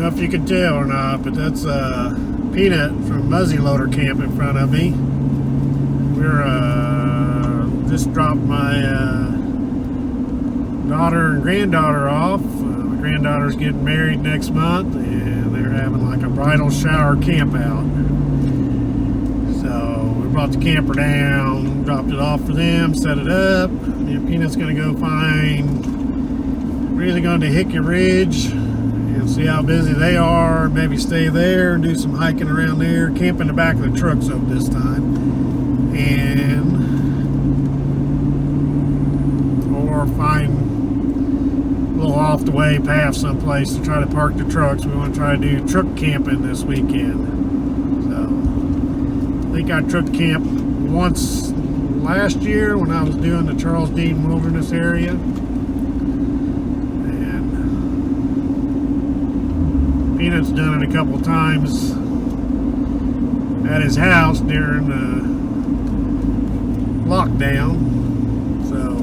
know if you can tell or not, but that's Peanut from Muzzleloader Camp in front of me. We're just dropped my daughter and granddaughter off. My granddaughter's getting married next month, and they're having like a bridal shower camp out. So we brought the camper down, dropped it off for them, set it up. And Peanut's gonna go we're either going to Hickory Ridge and see how busy they are, maybe stay there and do some hiking around there, camp in the back of the trucks up this time, or find a little off the way path someplace to try to park the trucks. We want to try to do truck camping this weekend. So I think I truck camped once last year when I was doing the Charles Dean Wilderness area. Peanut's done it a couple times at his house during the lockdown. So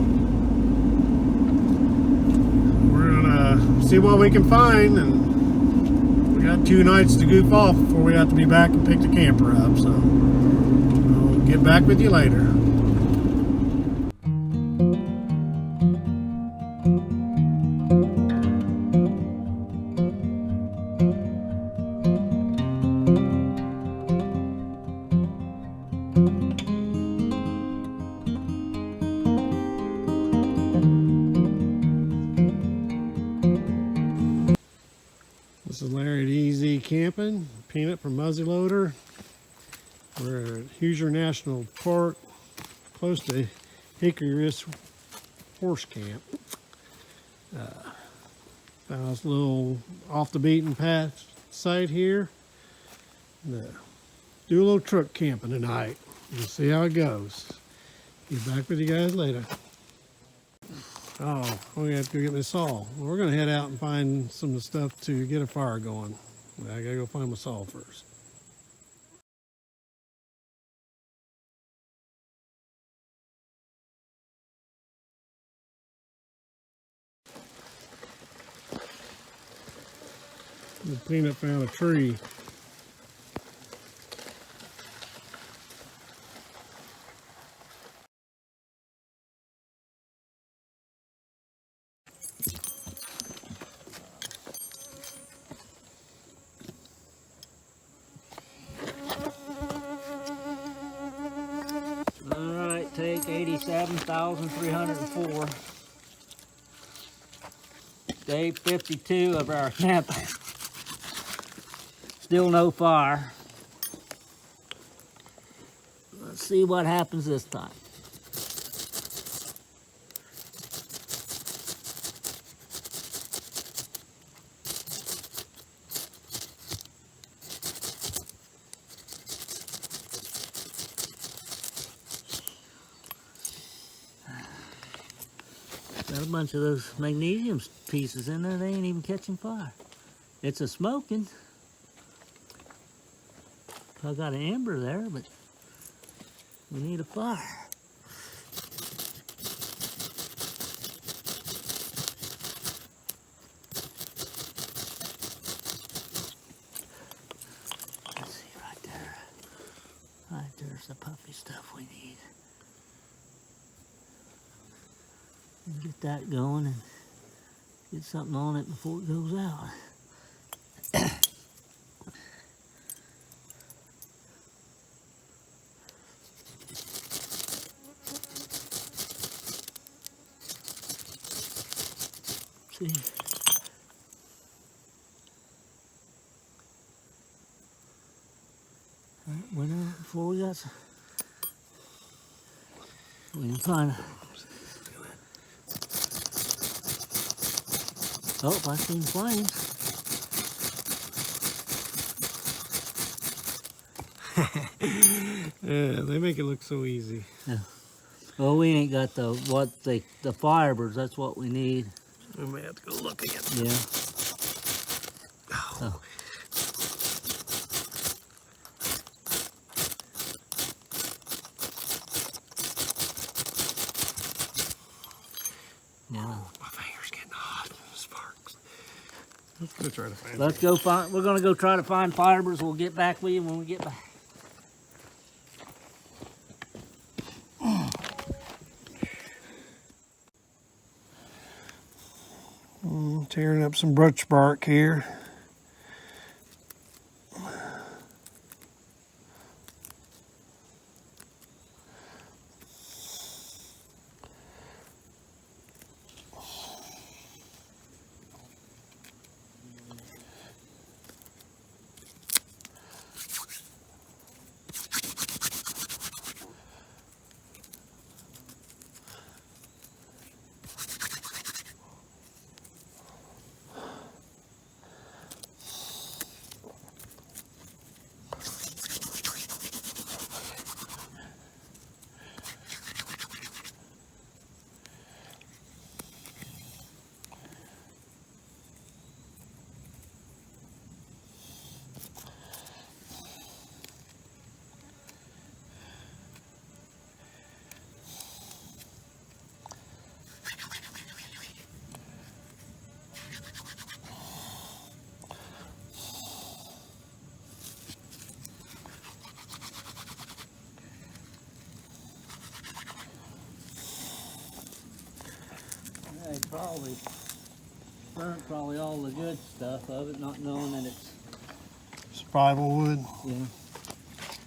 we're gonna see what we can find, and we got 2 nights to goof off before we have to be back and pick the camper up. So we'll get back with you later. This is Larry at Easy Camping, Peanut from Muzzleloader. We're at Hoosier National Park, close to Hickory Ridge Horse Camp. Found this little off the beaten path site here. Do a little truck camping tonight. We'll see how it goes. Get back with you guys later. Oh, we have to go get my saw. We're gonna head out and find some of the stuff to get a fire going. I gotta go find my saw first. The Peanut found a tree. Alright, take 87,304. Day 52 of our camp. Still no fire. Let's see what happens this time. Got a bunch of those magnesium pieces in there, they ain't even catching fire. It's a smoking. I got an ember there, but we need a fire. Let's see right there. Right there's the puffy stuff we need. And get that going and get something on it before it goes out. See. All right, went out before we got some. We can find. Oh, I seen flames. Yeah, they make it look so easy. Yeah. Well, we ain't got the fibers. That's what we need. We may have to go look again. Yeah. Oh. Yeah. My finger's getting hot. Sparks. Let's go try to find Let's go find, we're gonna go try to find fibers. We'll get back with you when we get back. Tearing up some birch bark here. They probably burnt all the good stuff of it, not knowing that it's, Survival wood. yeah.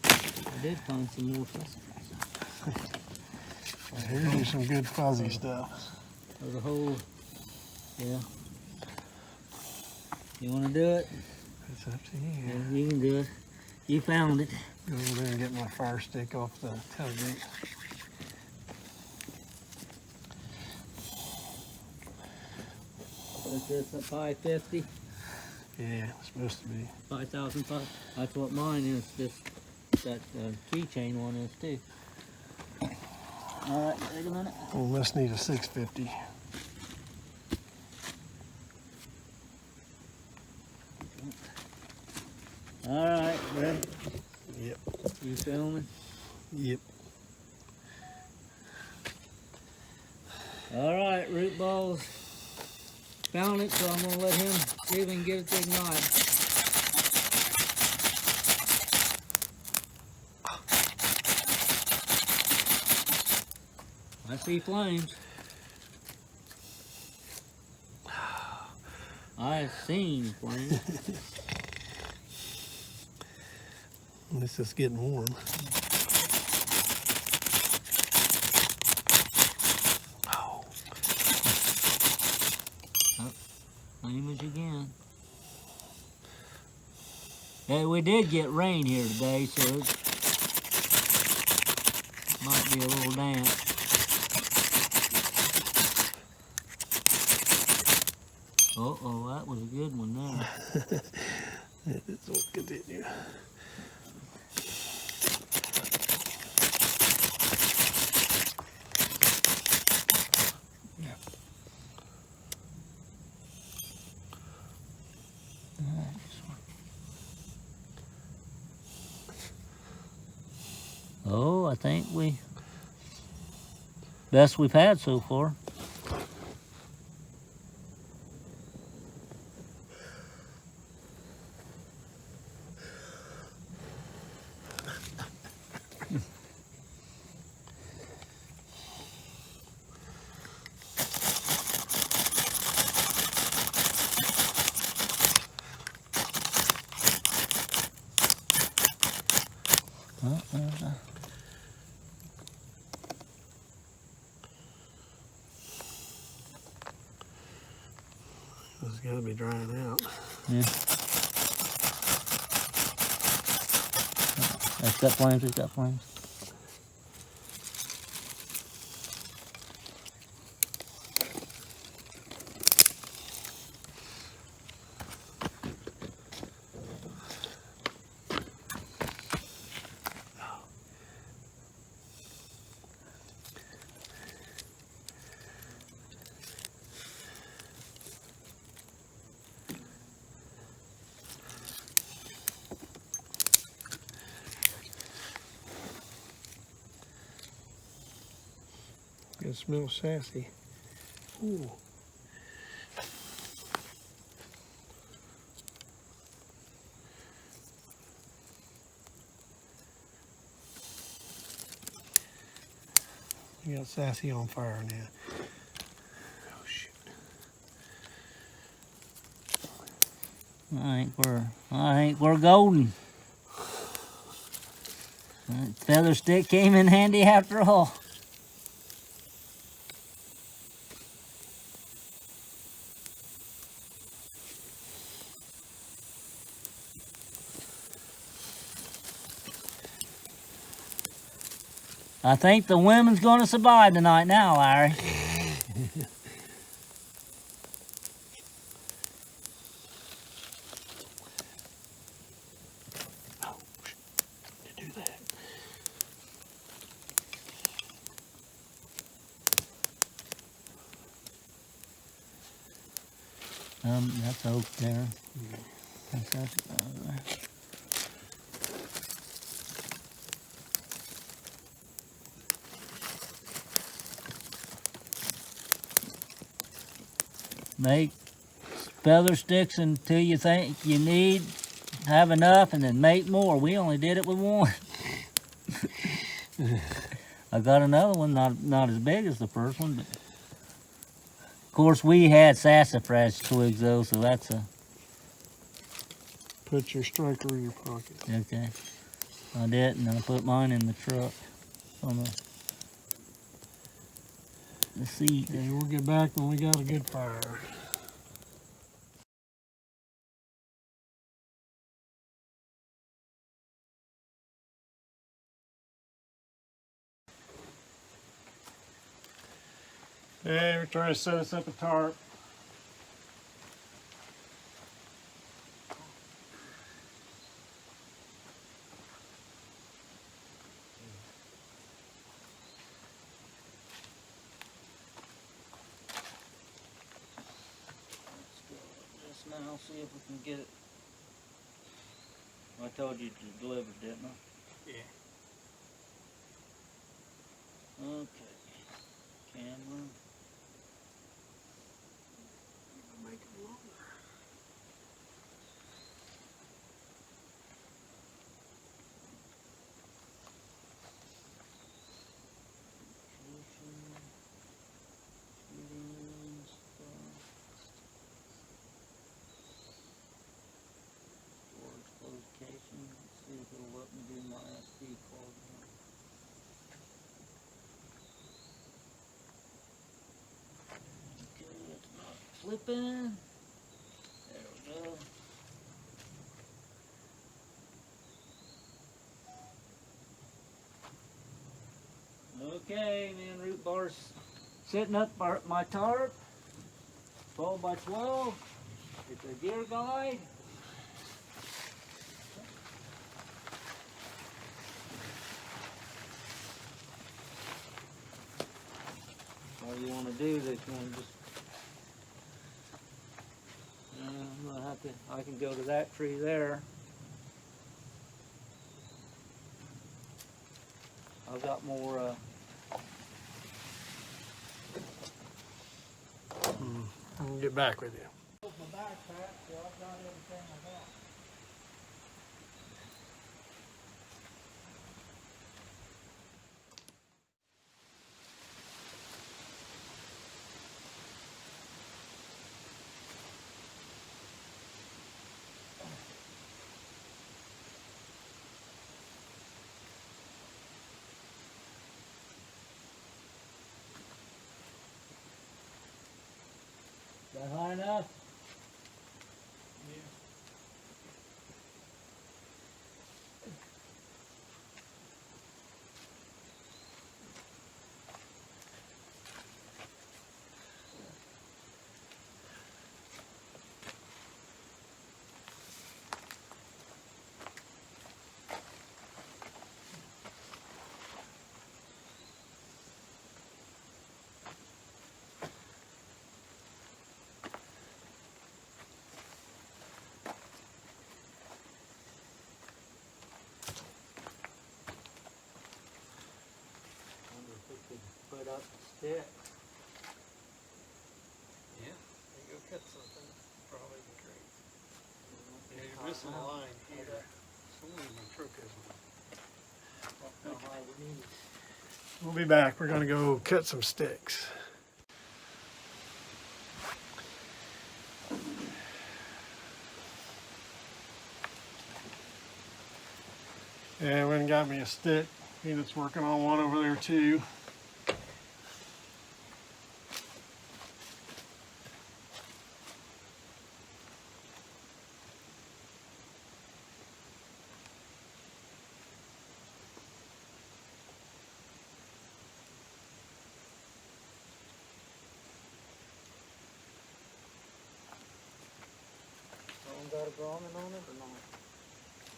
I did find some more stuff. Here's some good fuzzy stuff. There's a whole, yeah. You wanna do it? It's up to you. Yeah, you can do it. You found it. Go over there and get my fire stick off the tailgate. Is this a 550? Yeah, it's supposed to be. 5,005? That's what mine is. That keychain one is too. All right, wait a minute. We must need a 650. All right, ready? Yep. You filming? Yep. All right, root balls. Found it, so I'm gonna let him see if he can get it to ignite. I see flames. I've seen flames. This is getting warm. Oh. Flames again. Hey, we did get rain here today, so it might be a little damp. Uh-oh, that was a good one there. It is what continue. Oh, I think best we've had so far. It's got to be drying out. Yeah. It's got flames, it's got flames. It smells sassy. Ooh. You got Sassy on fire now. Oh shoot. I think we're golden. That feather stick came in handy after all. I think the women's gonna survive tonight now, Larry. Oh, to do that. That's oak there. That's Make feather sticks until you think you have enough, and then make more. We only did it with one. I got another one, not as big as the first one, but of course we had sassafras twigs though, so that's a Put your striker in your pocket. okay. I didn't. I put mine in the truck on the seat. Okay, we'll get back when we got a good fire. Hey, we're trying to set us up a tarp. Just now, see if we can get it. I told you to deliver, didn't I? Yeah. Okay. Camera. Make it longer. Location. Let's see if it'll let me do my SD card. Okay, it's not flipping. There we go. Okay, man, root bar's sitting up my tarp. 12 by 12. It's a gear guide. All you want to do is you want to just, I'm gonna have to, I can go to that tree there. I've got more, I'll get back with you. my backpack, so I've got everything I got. Is that high enough? Put up the stick. Yeah, you go cut something. Probably be great. Yeah, you're missing a line here. Someone in my truck has one. That's how high we need it. We'll be back. We're gonna go cut some sticks. Yeah, I went and got me a stick. Peanut's working on one over there too. Got a grommet on it or not?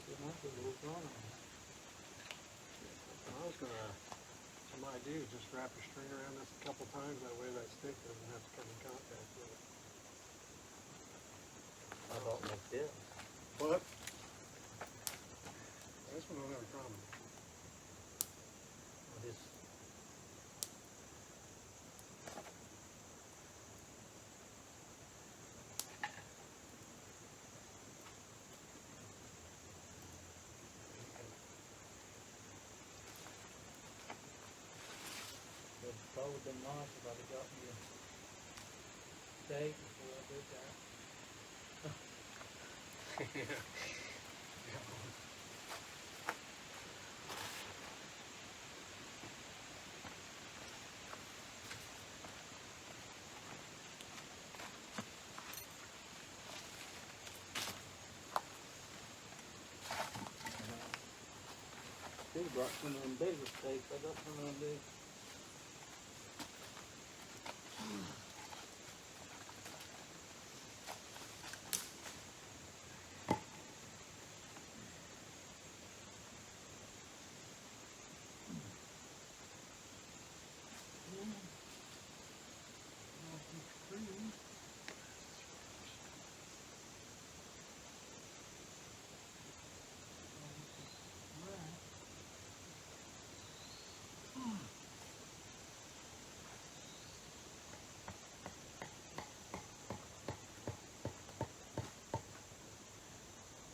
It might be a little grommet. I was gonna, I might do is just wrap a string around this a couple times. That way that stick doesn't have to come in contact with it. I don't like this. What? This one don't have a grommet. This. It would probably been nice if I'd have got me a steak before I did that. He brought some of them bigger steaks. I got some of them big.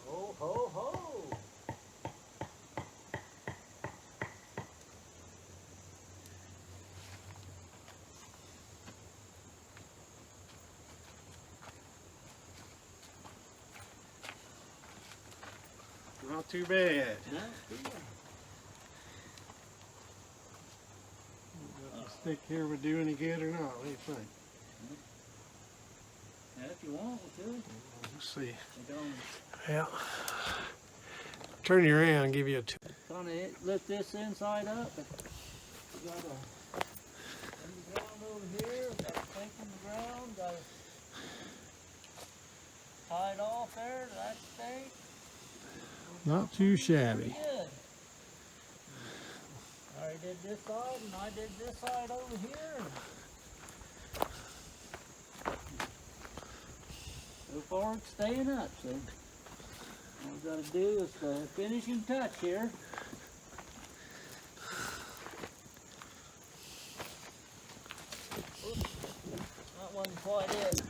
Ho, ho, ho! Not too bad. No, The stick here would do any good or not? What do you think? yeah, if you want, we could. We'll see. We don't. Yeah. Turn you around and give you a two. Kind of lift this inside up. We got a ground over here. Got a stake in the ground. Got it tied off there to that stake. Not too shabby. Good. I already did this side, and I did this side over here. So far, it's staying up. So all we got to do is the finishing touch here. Oops, that wasn't quite it.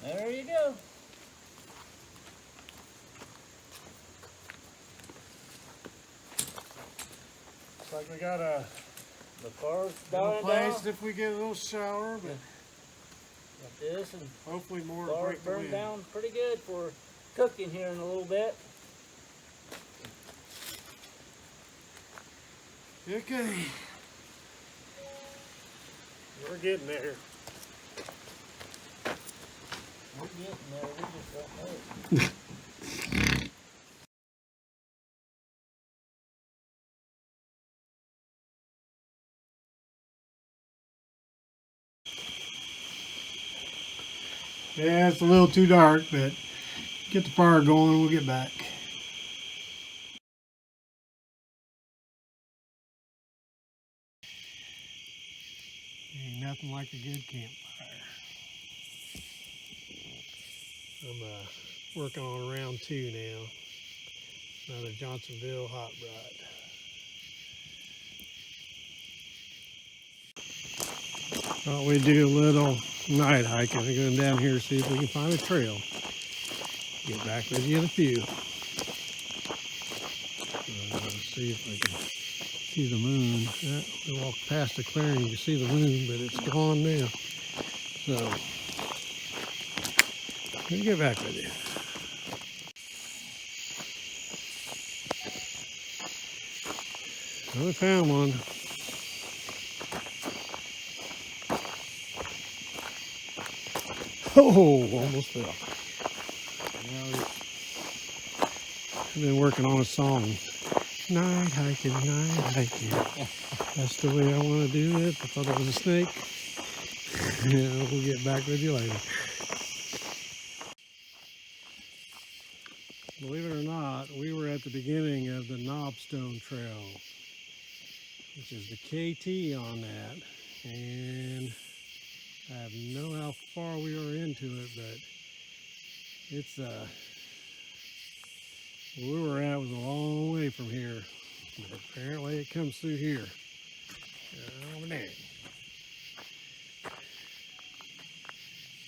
There you go. Looks like we got a The car's little dying place down. if we get a little shower, but Got this, and hopefully more the to car's break the burned wind. down pretty good for cooking here in a little bit. Okay. We're getting there. We're getting there. We just don't know it. Yeah, it's a little too dark, but get the fire going and we'll get back. Ain't nothing like a good campfire. I'm working on round 2 now. Another Johnsonville hot rod. Thought we'd do a little night hiking. We're going down here to see if we can find a trail. Get back with you in a few. See if I can see the moon. We walked past the clearing, you can see the moon, but it's gone now. So, let me get back with you. Well, I found one. Oh, almost fell. I've been working on a song. Night hiking, night hiking. That's the way I want to do it. I thought it was a snake. Yeah, we'll get back with you later. Believe it or not, we were at the beginning of the Knobstone Trail, which is the KT on that. And I have no how far we are into it, but it's where we were at was a long way from here. But apparently it comes through here. Over there.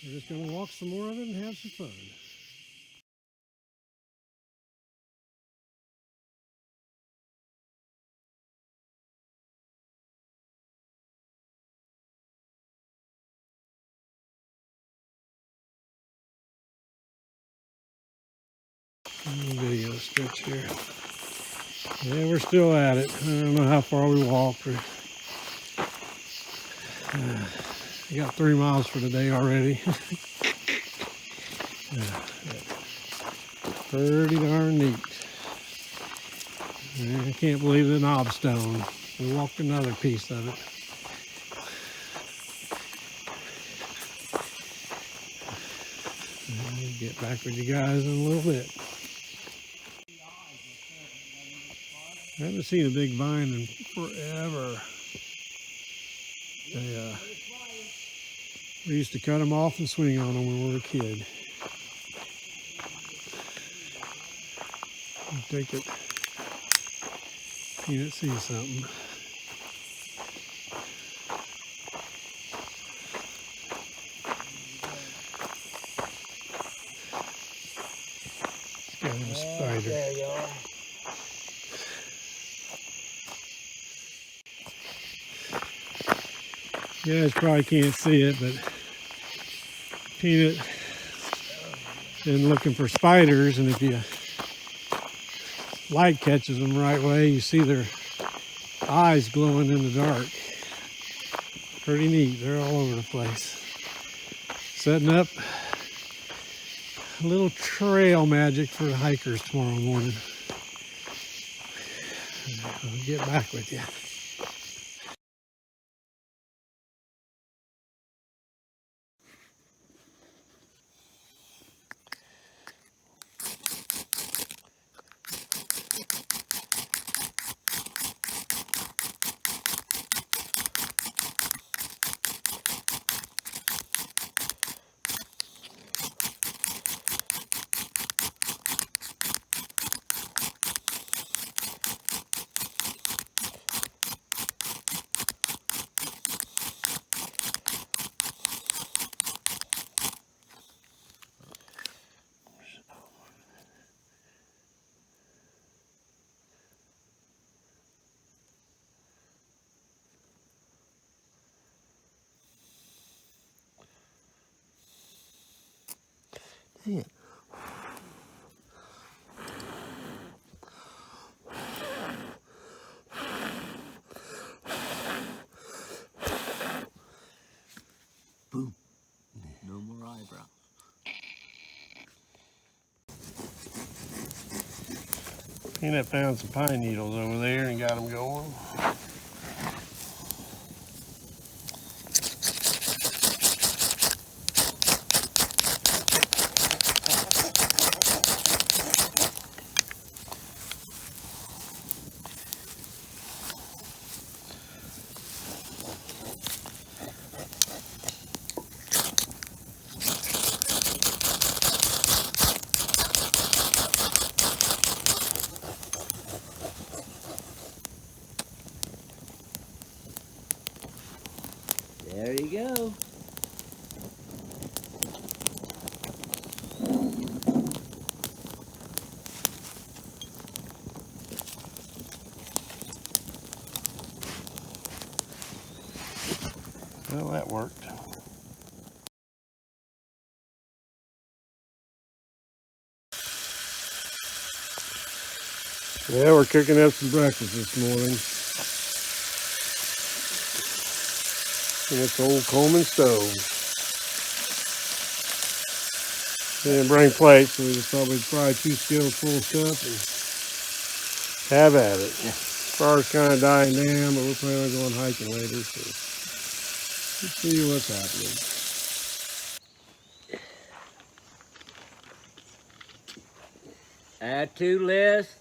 We're just gonna walk some more of it and have some fun. Video stretch here. Yeah, we're still at it. I don't know how far we walked. We got 3 miles for the day already. Pretty darn neat. I can't believe the Knobstone. We walked another piece of it. I'll get back with you guys in a little bit. I haven't seen a big vine in forever. We used to cut them off and swing on them when we were a kid. I'll take it. Peanut sees something. It's got a spider. There you are. You guys probably can't see it, but Peanut been looking for spiders, and if you light catches them the right way, you see their eyes glowing in the dark. Pretty neat. They're all over the place. Setting up a little trail magic for the hikers tomorrow morning. I'll get back with you. Dang it. Boom. No more eyebrows. Peanut found some pine needles over there and got them going. There you go. Well, that worked. Yeah, we're cooking up some breakfast this morning. And it's old Coleman stove. Didn't bring plates, so we just thought we'd fry 2 skillets full of stuff and have at it. Yeah. Fire's kind of dying down, but we're planning on going hiking later, so let's see what's happening. Add 2 less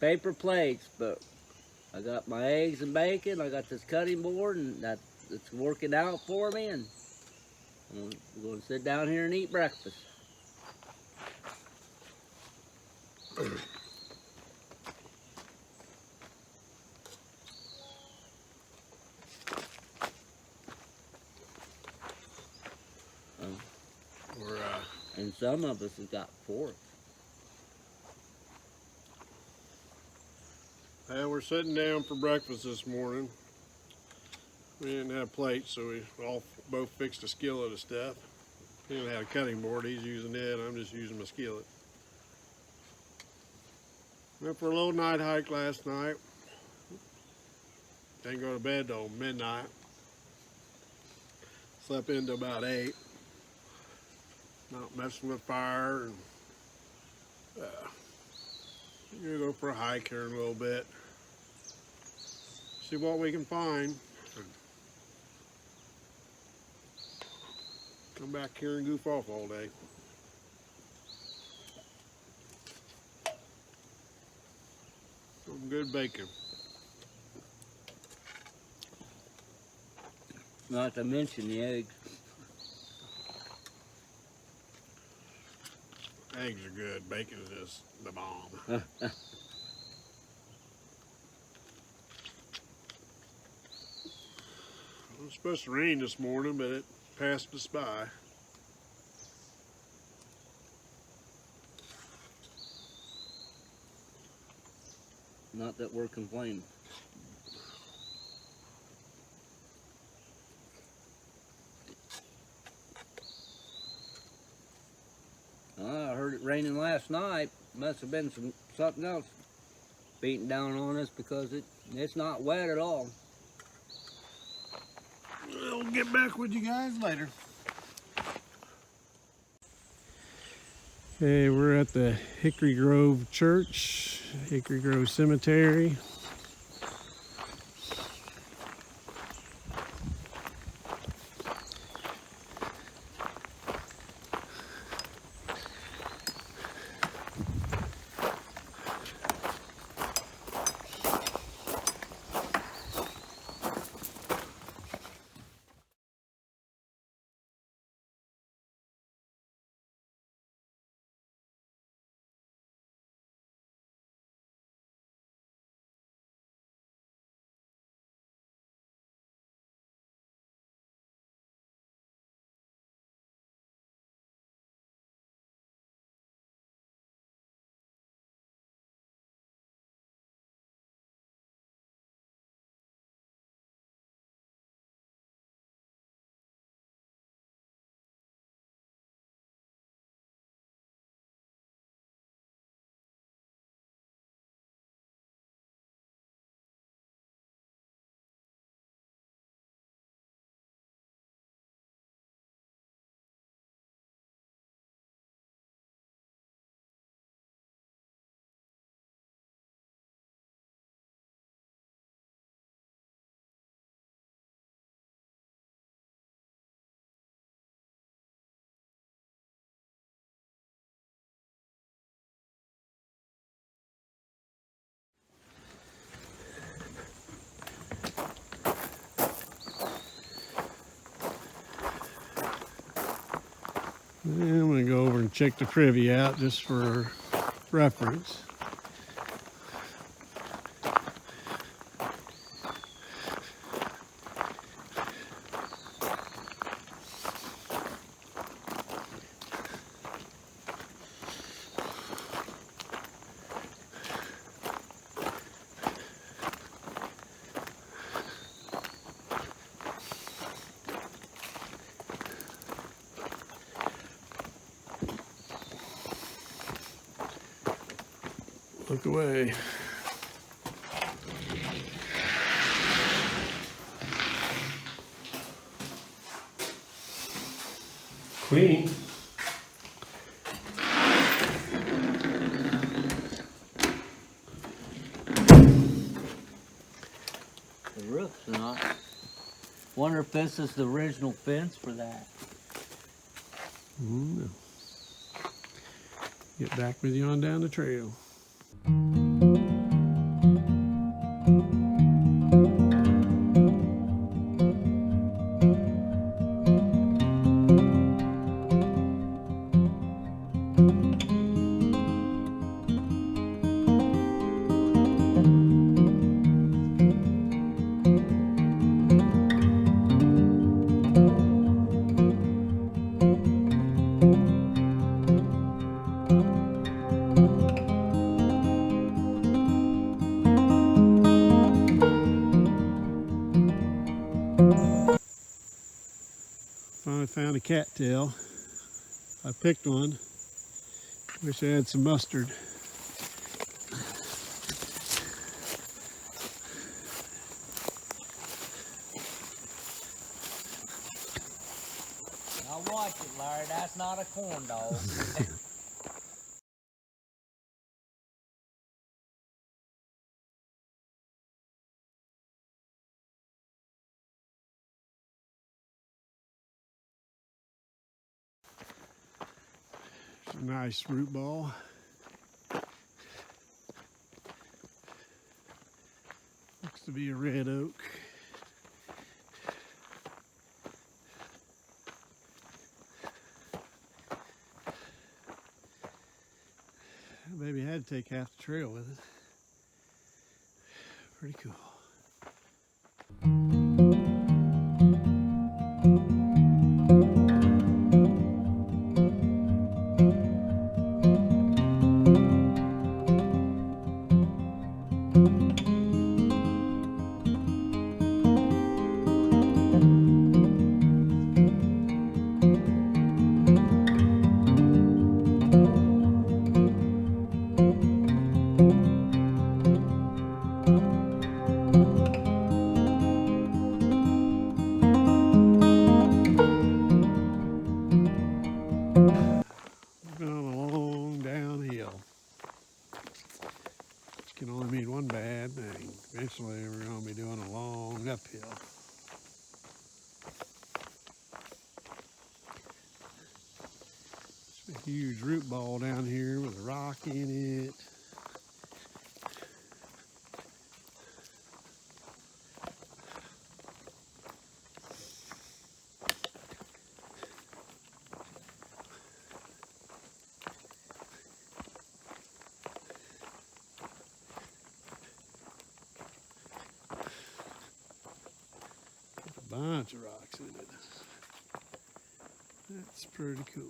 paper plates, but I got my eggs and bacon. I got this cutting board, and it's working out for me. And we're going to sit down here and eat breakfast. And some of us have got forks. We're sitting down for breakfast this morning. We didn't have plates, so we both fixed a skillet of stuff. He didn't have a cutting board, he's using it, I'm just using my skillet. Went for a little night hike last night. Didn't go to bed till midnight. Slept into about 8. Not messing with fire, and gonna go for a hike here in a little bit. See what we can find. Come back here and goof off all day. Some good bacon. Not to mention the eggs. Eggs are good. Bacon is just the bomb. It was supposed to rain this morning, but it passed us by. Not that we're complaining. I heard it raining last night. Must have been something else beating down on us, because it's not wet at all. We'll get back with you guys later. Okay, we're at the Hickory Grove Church, Hickory Grove Cemetery. And I'm going to go over and check the privy out just for reference. Look away. Queen. The roof's not. Wonder if this is the original fence for that. No. Get back with you on down the trail. Finally found a cattail. I picked one. Wish I had some mustard. Now watch it, Larry. That's not a corn dog. It's a nice root ball. Looks to be a red oak. Maybe I had to take half the trail with it. Pretty cool. Been on a long downhill. Which can only mean one bad thing. Eventually we're going to be doing a long uphill. It's a huge root ball down here with a rock in it. Bunch of rocks in it. That's pretty cool.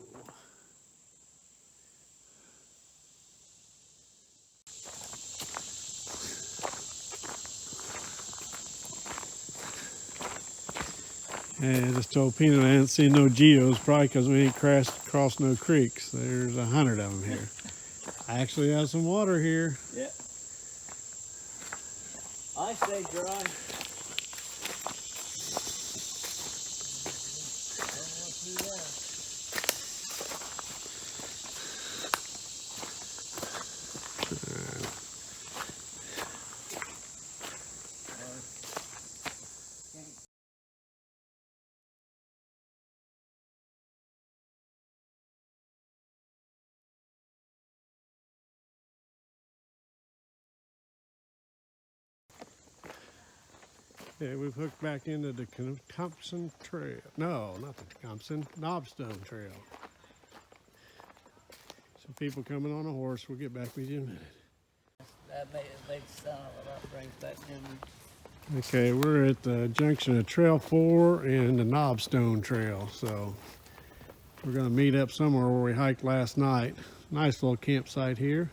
Yeah, I just told Peanut I hadn't seen no geos, probably because we ain't crossed no creeks. There's 100 of them here. I actually have some water here. Yeah. I say dry. Yeah, we've hooked back into the Thompson Trail. No, not the Thompson, Knobstone Trail. Some people coming on a horse. We'll get back with you in a minute. That made a big sound. That brings back memories. Okay, we're at the junction of Trail 4 and the Knobstone Trail. So we're going to meet up somewhere where we hiked last night. Nice little campsite here.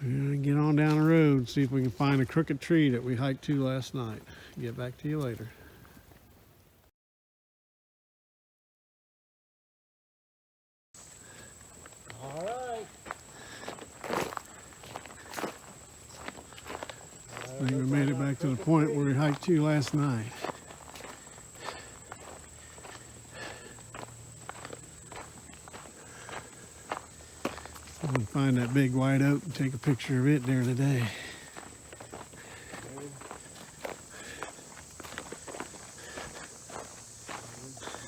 We're going to get on down the road and see if we can find a crooked tree that we hiked to last night. Get back to you later. back to the point where we hiked to last night. I'm gonna find that big white oak and take a picture of it there today.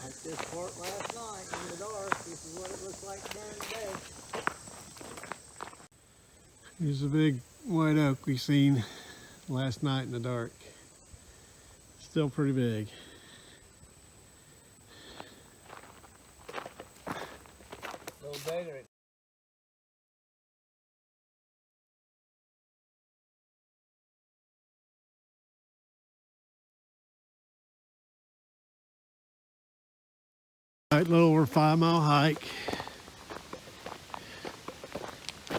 Like this part last night in the dark, this is what it looks like during the day. Here's a big white oak we seen last night in the dark. Still pretty big. A little bigger. Right, little over 5 mile hike.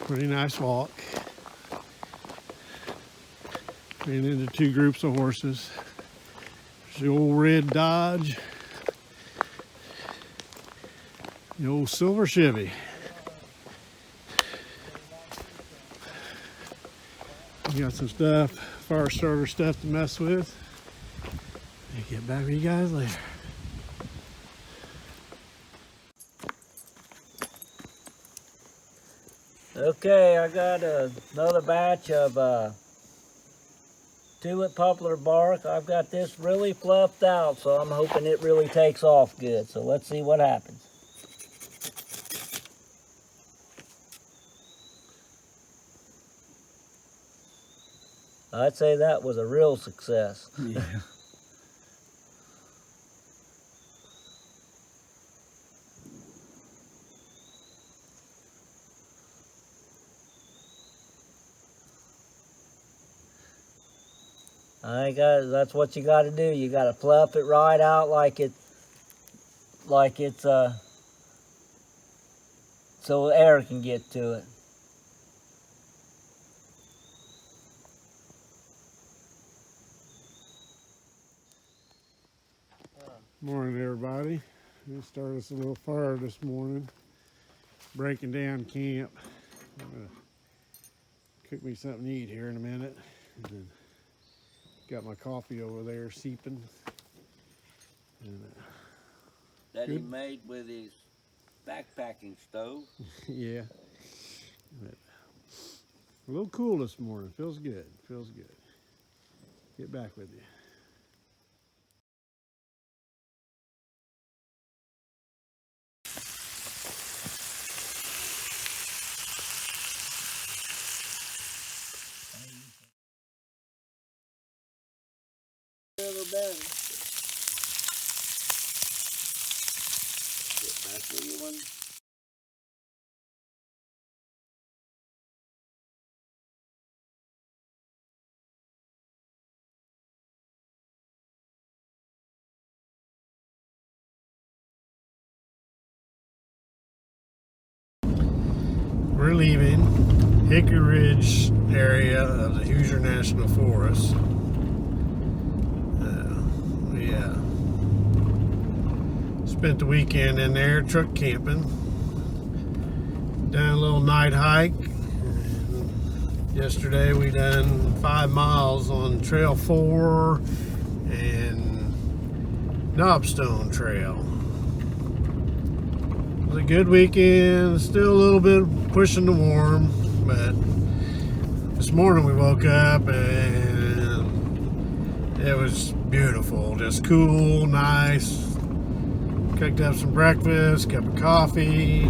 Pretty nice walk. Ran into 2 groups of horses. There's the old red Dodge. The old silver Chevy. We got some stuff, fire starter stuff to mess with. I'll get back with you guys later. Okay, I got another batch of tulip poplar bark. I've got this really fluffed out, so I'm hoping it really takes off good. So let's see what happens. I'd say that was a real success. Yeah. That's what you got to do. You got to fluff it right out like it's so air can get to it. Morning, everybody. We started us a little fire this morning, breaking down camp. I'm gonna cook me something to eat here in a minute. And then got my coffee over there seeping. And, That he good. made with his backpacking stove. Yeah. But a little cool this morning. Feels good. Feels good. Get back with you. Little better. Get back with you one. We're leaving Hickory Ridge area of the Hoosier National Forest. We spent the weekend in there truck camping. Done a little night hike. Yesterday we done 5 miles on Trail 4 and Knobstone Trail. It was a good weekend, still a little bit pushing the warm, but this morning we woke up and it was beautiful, just cool, nice. Cooked up some breakfast, cup of coffee,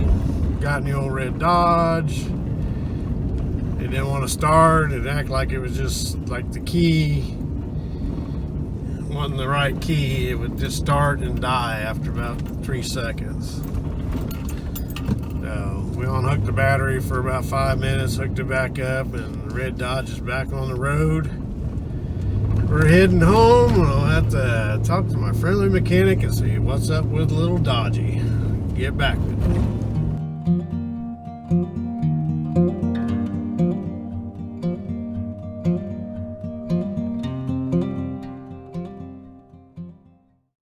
got in the old red Dodge. It didn't want to start, it acted like it was just like the key wasn't the right key. It would just start and die after about 3 seconds. So we unhooked the battery for about 5 minutes, hooked it back up, and the red Dodge is back on the road. We're heading home, and I'll have to talk to my friendly mechanic and see what's up with little Dodgy. Get back with me.